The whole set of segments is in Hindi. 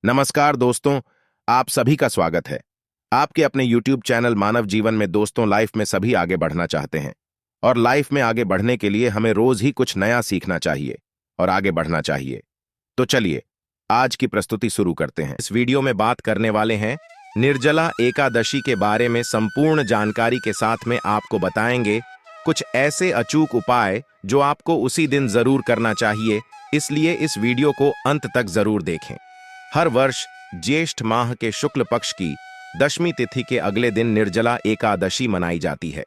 नमस्कार दोस्तों, आप सभी का स्वागत है। आपके अपने YouTube चैनल मानव जीवन में दोस्तों लाइफ में सभी आगे बढ़ना चाहते हैं और लाइफ में आगे बढ़ने के लिए हमें रोज ही कुछ नया सीखना चाहिए और आगे बढ़ना चाहिए। तो चलिए आज की प्रस्तुति शुरू करते हैं। इस वीडियो में बात करने वाले हैं निर्जला एकादशी के बारे में। संपूर्ण जानकारी के साथ में आपको बताएंगे कुछ ऐसे अचूक उपाय जो आपको उसी दिन जरूर करना चाहिए, इसलिए इस वीडियो को अंत तक जरूर देखें। हर वर्ष ज्येष्ठ माह के शुक्ल पक्ष की दशमी तिथि के अगले दिन निर्जला एकादशी मनाई जाती है।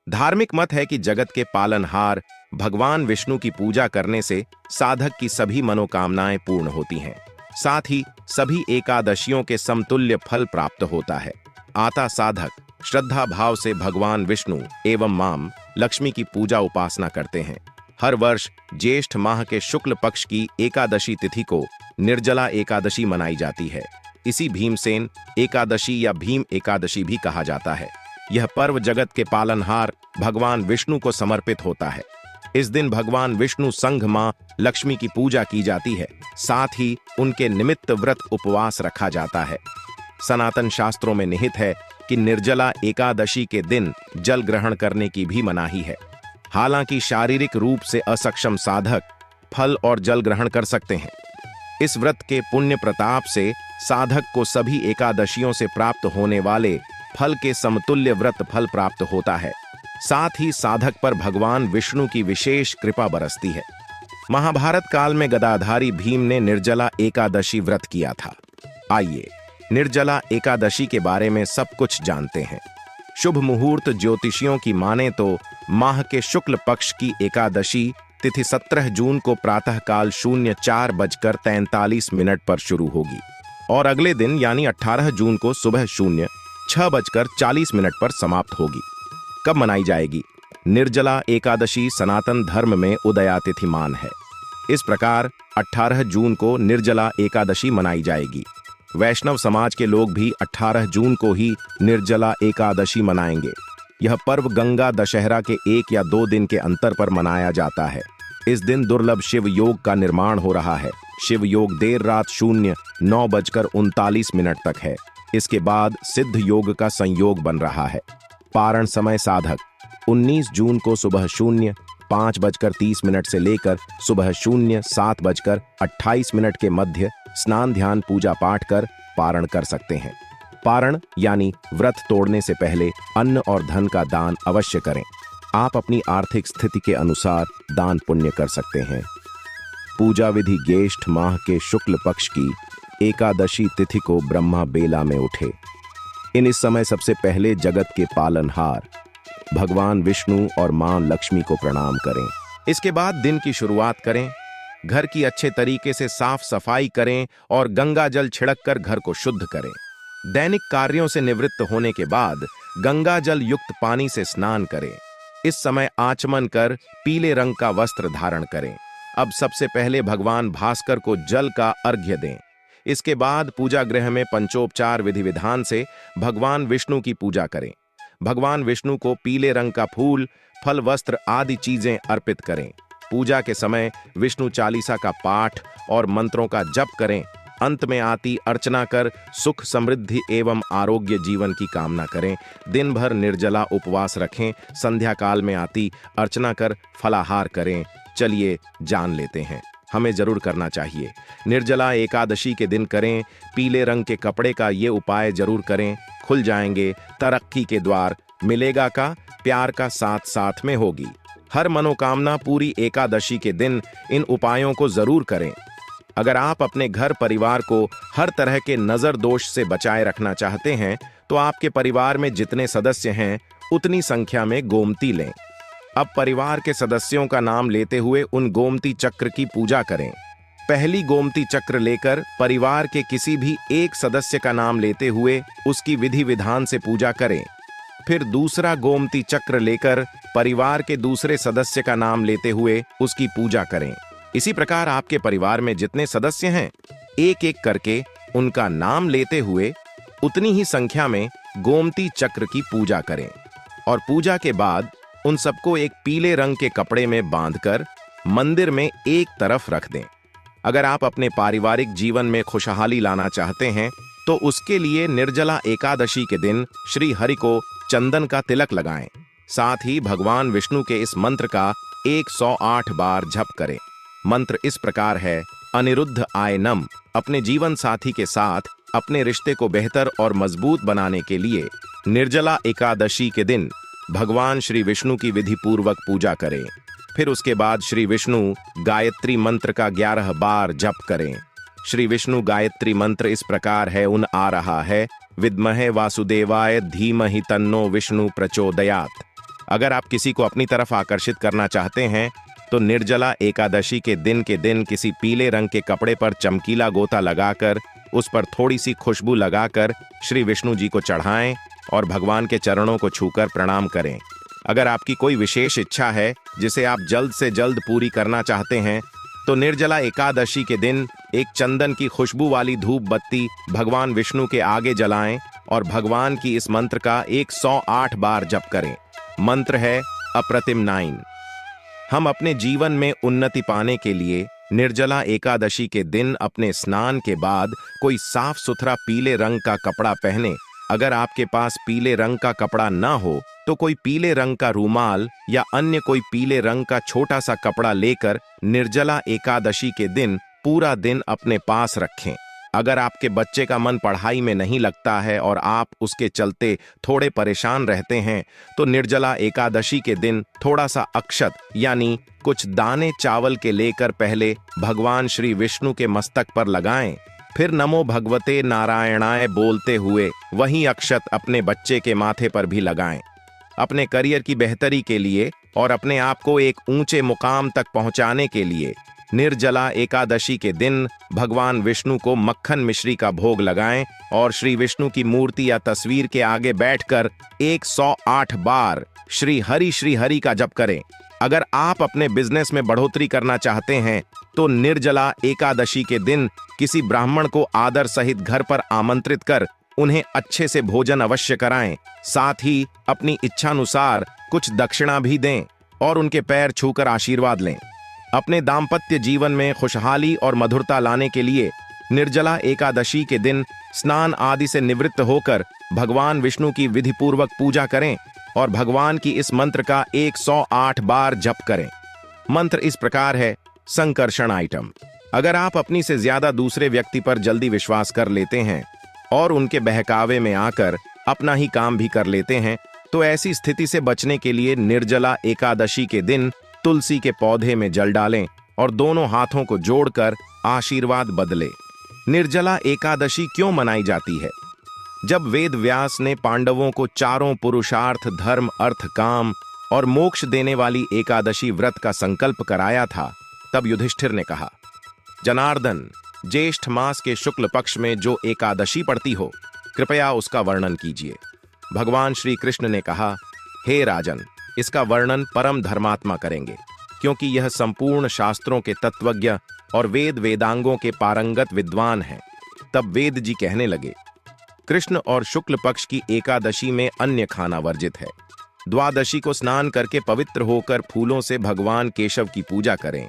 धार्मिक मत है कि जगत के पालनहार भगवान विष्णु की पूजा करने से साधक की सभी मनोकामनाएं पूर्ण होती हैं। साथ ही सभी एकादशियों के समतुल्य फल प्राप्त होता है। आता साधक श्रद्धा भाव से भगवान विष्णु एवं मां लक्ष्मी की पूजा उपासना करते हैं। हर वर्ष ज्येष्ठ माह के शुक्ल पक्ष की एकादशी तिथि को निर्जला एकादशी मनाई जाती है। इसी भीमसेन एकादशी या भीम एकादशी भी कहा जाता है। यह पर्व जगत के पालनहार भगवान विष्णु को समर्पित होता है। इस दिन भगवान विष्णु संघ मां लक्ष्मी की पूजा की जाती है। साथ ही उनके निमित्त व्रत उपवास रखा जाता है। सनातन शास्त्रों में निहित है कि निर्जला एकादशी के दिन जल ग्रहण करने की भी मनाही है। हालांकि शारीरिक रूप से असक्षम साधक फल और जल ग्रहण कर सकते हैं। इस व्रत के पुण्य प्रताप से साधक को सभी एकादशियों से प्राप्त होने वाले फल के समतुल्य व्रत फल प्राप्त होता है। साथ ही साधक पर भगवान विष्णु की विशेष कृपा बरसती है। महाभारत काल में गदाधारी भीम ने निर्जला एकादशी व्रत किया था। आइए निर्जला एकादशी के बारे में सब कुछ जानते हैं। शुभ मुहूर्त ज्योतिषियों की माने तो माह के शुक्ल पक्ष की एकादशी तिथि 17 जून को प्रातःकाल 04:43 पर शुरू होगी और अगले दिन यानी 18 जून को सुबह 06:40 पर समाप्त होगी। कब मनाई जाएगी? निर्जला एकादशी सनातन धर्म में उदया तिथिमान है। इस प्रकार 18 जून को निर्जला एकादशी मनाई जाएगी। वैष्णव समाज के लोग भी 18 जून को ही निर्जला एकादशी मनाएंगे। यह पर्व गंगा दशहरा के 1 या 2 दिन के अंतर पर मनाया जाता है। इस दिन दुर्लभ शिव योग का निर्माण हो रहा है। शिव योग देर रात 09:39 तक है। इसके बाद सिद्ध योग का संयोग बन रहा है। पारण समय साधक 19 जून को सुबह 05:30 से लेकर सुबह 07:28 के मध्य स्नान ध्यान पूजा पाठ कर पारण कर सकते हैं। पारण यानी व्रत तोड़ने से पहले अन्न और धन का दान अवश्य करें। आप अपनी आर्थिक स्थिति के अनुसार दान पुण्य कर सकते हैं। पूजा विधि ज्येष्ठ माह के शुक्ल पक्ष की एकादशी तिथि को ब्रह्मा बेला में उठे। इस समय सबसे पहले जगत के पालनहार भगवान विष्णु और मां लक्ष्मी को प्रणाम करें। इसके बाद दिन की शुरुआत करें। घर की अच्छे तरीके से साफ सफाई करें और गंगा जल छिड़क कर घर को शुद्ध करें। दैनिक कार्यों से निवृत्त होने के बाद गंगा जल युक्त पानी से स्नान करें। इस समय आचमन कर पीले रंग का वस्त्र धारण करें। अब सबसे पहले भगवान भास्कर को जल का अर्घ्य दें। इसके बाद पूजा गृह में पंचोपचार विधि विधान से भगवान विष्णु की पूजा करें। भगवान विष्णु को पीले रंग का फूल, फल, वस्त्र आदि चीजें अर्पित करें। पूजा के समय विष्णु चालीसा का पाठ और मंत्रों का जप करें। अंत में आती अर्चना कर सुख समृद्धि एवं आरोग्य जीवन की कामना करें। दिन भर निर्जला उपवास रखें। संध्या काल में आती अर्चना कर फलाहार करें। चलिए जान लेते हैं, हमें जरूर करना चाहिए। निर्जला एकादशी के दिन करें। पीले रंग के कपड़े का ये उपाय जरूर करें। खुल जाएंगे तरक्की के द्वार। मिलेगा का प्यार का साथ साथ में होगी। हर मनोकामना पूरी एकादशी के दिन इन उपायों को जरूर करें। अगर आप अपने घर परिवार को हर तरह के नजर दोष से बचाए रखना चाहते हैं तो आपके परिवार में जितने सदस्य हैं उतनी संख्या में गोमती लें। अब परिवार के सदस्यों का नाम लेते हुए उन गोमती चक्र की पूजा करें। पहली गोमती चक्र लेकर परिवार के किसी भी एक सदस्य का नाम लेते हुए उसकी विधि विधान से पूजा करें। फिर दूसरा गोमती चक्र लेकर परिवार के दूसरे सदस्य का नाम लेते हुए उसकी पूजा करें। इसी प्रकार आपके परिवार में जितने सदस्य हैं एक एक करके उनका नाम लेते हुए उतनी ही संख्या में गोमती चक्र की पूजा करें और पूजा के बाद उन सबको एक पीले रंग के कपड़े में बांधकर मंदिर में एक तरफ रख दें। अगर आप अपने पारिवारिक जीवन में खुशहाली लाना चाहते हैं तो उसके लिए निर्जला एकादशी के दिन श्री हरि को चंदन का तिलक लगाएं। साथ ही भगवान विष्णु के इस मंत्र का 108 बार जप करें। मंत्र इस प्रकार है, अनिरुद्ध आय नम। अपने जीवन साथी के साथ अपने रिश्ते को बेहतर और मजबूत बनाने के लिए निर्जला एकादशी के दिन भगवान श्री विष्णु की विधि पूर्वक पूजा करें। फिर उसके बाद श्री विष्णु गायत्री मंत्र का 11 बार जप करें। श्री विष्णु गायत्री मंत्र इस प्रकार है, उन आ रहा है, विद्महे वासुदेवाय धीमहि तन्नो विष्णु प्रचोदयात्। अगर आप किसी को अपनी तरफ आकर्षित करना चाहते हैं तो निर्जला एकादशी के दिन किसी पीले रंग के कपड़े पर चमकीला गोता लगाकर उस पर थोड़ी सी खुशबू लगाकर श्री विष्णु जी को चढ़ाएं और भगवान के चरणों को छूकर प्रणाम करें। अगर आपकी कोई विशेष इच्छा है जिसे आप जल्द से जल्द पूरी करना चाहते हैं तो निर्जला एकादशी के दिन एक चंदन की खुशबू वाली धूप बत्ती भगवान विष्णु के आगे जलाएं और भगवान की इस मंत्र का 108 बार जप करें। मंत्र है अप्रतिम 9। हम अपने जीवन में उन्नति पाने के लिए निर्जला एकादशी के दिन अपने स्नान के बाद कोई साफ सुथरा पीले रंग का कपड़ा पहने। अगर आपके पास पीले रंग का कपड़ा ना हो तो कोई पीले रंग का रूमाल या अन्य कोई पीले रंग का छोटा सा कपड़ा लेकर निर्जला एकादशी के दिन पूरा दिन अपने पास रखें। अगर आपके बच्चे का मन पढ़ाई में नहीं लगता है और आप उसके चलते थोड़े परेशान रहते हैं तो निर्जला एकादशी के दिन थोड़ा सा अक्षत यानी कुछ दाने चावल के लेकर पहले भगवान श्री विष्णु के मस्तक पर लगाएं। फिर नमो भगवते नारायणाय बोलते हुए वही अक्षत अपने बच्चे के माथे पर भी लगाएं। अपने करियर की बेहतरी के लिए और अपने आप को एक ऊंचे मुकाम तक पहुंचाने के लिए निर्जला एकादशी के दिन भगवान विष्णु को मक्खन मिश्री का भोग लगाएं और श्री विष्णु की मूर्ति या तस्वीर के आगे बैठकर 108 बार श्री हरि का जप करें। अगर आप अपने बिजनेस में बढ़ोतरी करना चाहते हैं तो निर्जला एकादशी के दिन किसी ब्राह्मण को आदर सहित घर पर आमंत्रित कर उन्हें अच्छे से भोजन अवश्य कराएं। साथ ही अपनी इच्छानुसार कुछ दक्षिणा भी दें और उनके पैर छूकर आशीर्वाद लें। अपने दाम्पत्य जीवन में खुशहाली और मधुरता लाने के लिए निर्जला एकादशी के दिन स्नान आदि से निवृत्त होकर भगवान विष्णु की विधि पूर्वक पूजा करें और भगवान की इस मंत्र का 108 बार जप करें। मंत्र इस प्रकार है, संकर्षण आइटम। अगर आप अपनी से ज्यादा दूसरे व्यक्ति पर जल्दी विश्वास कर लेते हैं और उनके बहकावे में आकर अपना ही काम भी कर लेते हैं तो ऐसी स्थिति से बचने के लिए निर्जला एकादशी के दिन तुलसी के पौधे में जल डालें और दोनों हाथों को जोड़कर आशीर्वाद बदले। निर्जला एकादशी क्यों मनाई जाती है? जब वेद व्यास ने पांडवों को चारों पुरुषार्थ धर्म अर्थ काम और मोक्ष देने वाली एकादशी व्रत का संकल्प कराया था तब युधिष्ठिर ने कहा, जनार्दन, ज्येष्ठ मास के शुक्ल पक्ष में जो एकादशी पड़ती हो कृपया उसका वर्णन कीजिए। भगवान श्री कृष्ण ने कहा, हे राजन, इसका वर्णन परम धर्मात्मा करेंगे क्योंकि यह संपूर्ण शास्त्रों के तत्वज्ञ और वेद वेदांगों के पारंगत विद्वान हैं। तब वेद जी कहने लगे, कृष्ण और शुक्ल पक्ष की एकादशी में अन्य खाना वर्जित है। द्वादशी को स्नान करके पवित्र होकर फूलों से भगवान केशव की पूजा करें।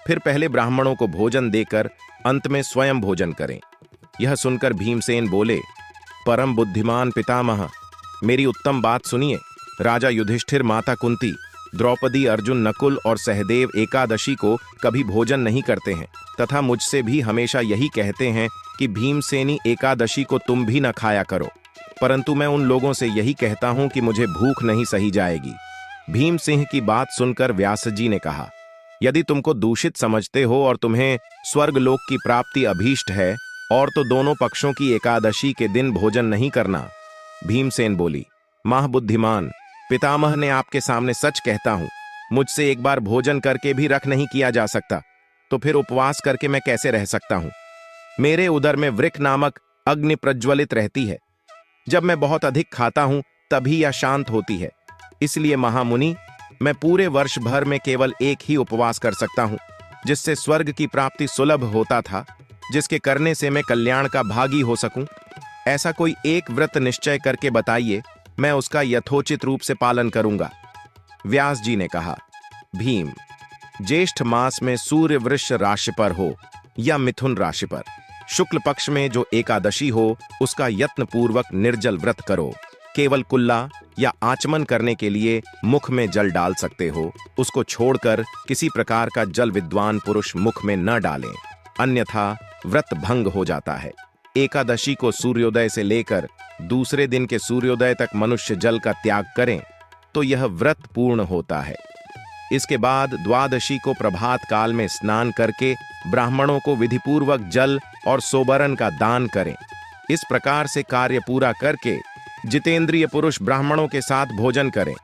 फिर पहले ब्राह्मणों को भोजन देकर अंत में स्वयं भोजन करें। यह सुनकर भीमसेन बोले, परम बुद्धिमान पितामह, मेरी उत्तम बात सुनिए। राजा युधिष्ठिर, माता कुंती, द्रौपदी, अर्जुन, नकुल और सहदेव एकादशी को कभी भोजन नहीं करते हैं तथा मुझसे भी हमेशा यही कहते हैं कि भीमसेनी एकादशी को तुम भी न खाया करो, परंतु मैं उन लोगों से यही कहता हूं कि मुझे भूख नहीं सही जाएगी। भीम सिंह की बात सुनकर व्यास जी ने कहा, यदि तुमको दूषित समझते हो और तुम्हें स्वर्गलोक की प्राप्ति अभीष्ट है और तो दोनों पक्षों की एकादशी के दिन भोजन नहीं करना। भीमसेन बोली, महाबुद्धिमान पितामह ने आपके सामने सच कहता हूं, मुझसे एक बार भोजन करके भी रख नहीं किया जा सकता, तो फिर उपवास करके मैं कैसे रह सकता हूं? मेरे उदर में वृक नामक अग्नि प्रज्वलित रहती है। जब मैं बहुत अधिक खाता हूं तभी यह शांत होती है। इसलिए महामुनि, मैं पूरे वर्ष भर में केवल एक ही उपवास कर सकता हूं, जिससे स्वर्ग की प्राप्ति सुलभ होता था, जिसके करने से मैं कल्याण का भागी हो सकूं। ऐसा कोई एक व्रत निश्चय करके बताइए, मैं उसका यथोचित रूप से पालन करूंगा। व्यास जी ने कहा, भीम, ज्येष्ठ मास में सूर्य वृष राशि पर हो या मिथुन राशि पर। शुक्ल पक्ष में जो एकादशी हो उसका यत्न पूर्वक निर्जल व्रत करो। केवल कुल्ला या आचमन करने के लिए मुख में जल डाल सकते हो, उसको छोड़कर किसी प्रकार का जल विद्वान पुरुष मुख में न डालें, अन्यथा व्रत भंग हो जाता है। एकादशी को सूर्योदय से लेकर दूसरे दिन के सूर्योदय तक मनुष्य जल का त्याग करें तो यह व्रत पूर्ण होता है। इसके बाद द्वादशी को प्रभात काल में स्नान करके ब्राह्मणों को विधिपूर्वक जल और सोबरन का दान करें। इस प्रकार से कार्य पूरा करके जितेंद्रिय पुरुष ब्राह्मणों के साथ भोजन करें।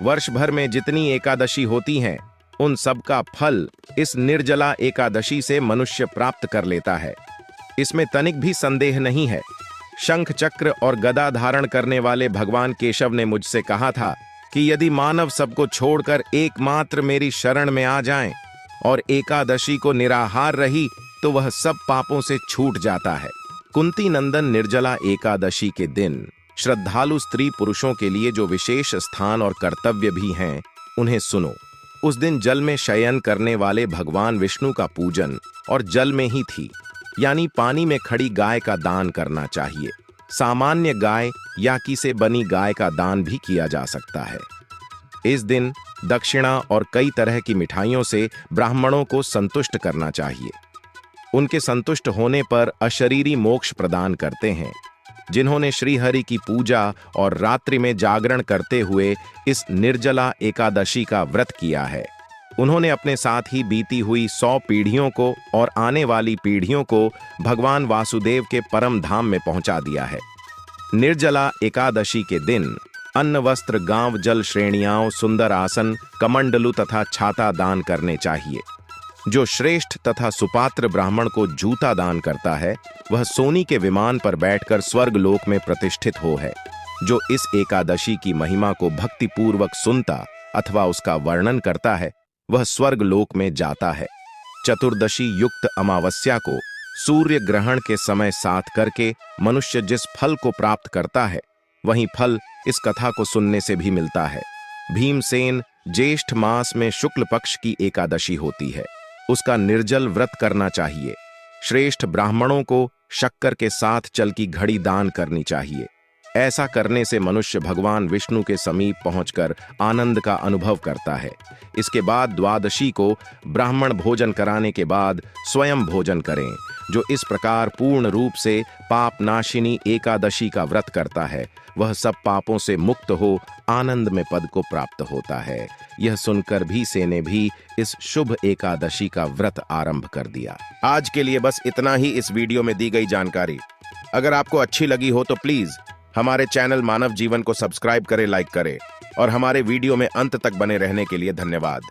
वर्ष भर में जितनी एकादशी होती हैं उन सब का फल इस निर्जला एकादशी से मनुष्य प्राप्त कर लेता है। इसमें तनिक भी संदेह नहीं है। शंख चक्र और गदा धारण करने वाले भगवान केशव ने मुझसे कहा था कि यदि मानव सबको छोड़कर एकमात्र मेरी शरण में आ जाएं और एकादशी को निराहार रही तो वह सब पापों से छूट जाता है। कुंती नंदन निर्जला एकादशी के दिन श्रद्धालु स्त्री पुरुषों के लिए जो विशेष स्थान और कर्तव्य भी हैं उन्हें सुनो। उस दिन जल में शयन करने वाले भगवान विष्णु का पूजन और जल में ही थी यानी पानी में खड़ी गाय का दान करना चाहिए। सामान्य गाय या की से बनी गाय का दान भी किया जा सकता है। इस दिन दक्षिणा और कई तरह की मिठाइयों से ब्राह्मणों को संतुष्ट करना चाहिए। उनके संतुष्ट होने पर अशरीरी मोक्ष प्रदान करते हैं। जिन्होंने श्रीहरि की पूजा और रात्रि में जागरण करते हुए इस निर्जला एकादशी का व्रत किया है, उन्होंने अपने साथ ही बीती हुई 100 पीढ़ियों को और आने वाली पीढ़ियों को भगवान वासुदेव के परम धाम में पहुंचा दिया है। निर्जला एकादशी के दिन अन्न वस्त्र गांव जल श्रेणियाओं सुंदर आसन कमंडलु तथा छाता दान करने चाहिए। जो श्रेष्ठ तथा सुपात्र ब्राह्मण को जूता दान करता है वह सोनी के विमान पर बैठकर स्वर्ग लोक में प्रतिष्ठित हो है। जो इस एकादशी की महिमा को भक्तिपूर्वक सुनता अथवा उसका वर्णन करता है वह स्वर्ग लोक में जाता है। चतुर्दशी युक्त अमावस्या को सूर्य ग्रहण के समय साथ करके मनुष्य जिस फल को प्राप्त करता है वही फल इस कथा को सुनने से भी मिलता है। भीमसेन ज्येष्ठ मास में शुक्ल पक्ष की एकादशी होती है, उसका निर्जल व्रत करना चाहिए। श्रेष्ठ ब्राह्मणों को शक्कर के साथ जल की घड़ी दान करनी चाहिए। ऐसा करने से मनुष्य भगवान विष्णु के समीप पहुंचकर आनंद का अनुभव करता है। इसके बाद द्वादशी को ब्राह्मण भोजन कराने के बाद स्वयं भोजन करें। जो इस प्रकार पूर्ण रूप से पाप नाशिनी एकादशी का व्रत करता है वह सब पापों से मुक्त हो आनंद में पद को प्राप्त होता है। यह सुनकर भीसे ने भी इस शुभ एकादशी का व्रत आरंभ कर दिया। आज के लिए बस इतना ही इस वीडियो में दी गई जानकारी। अगर आपको अच्छी लगी हो तो प्लीज हमारे चैनल मानव जीवन को सब्सक्राइब करें, लाइक करें और हमारे वीडियो में अंत तक बने रहने के लिए धन्यवाद।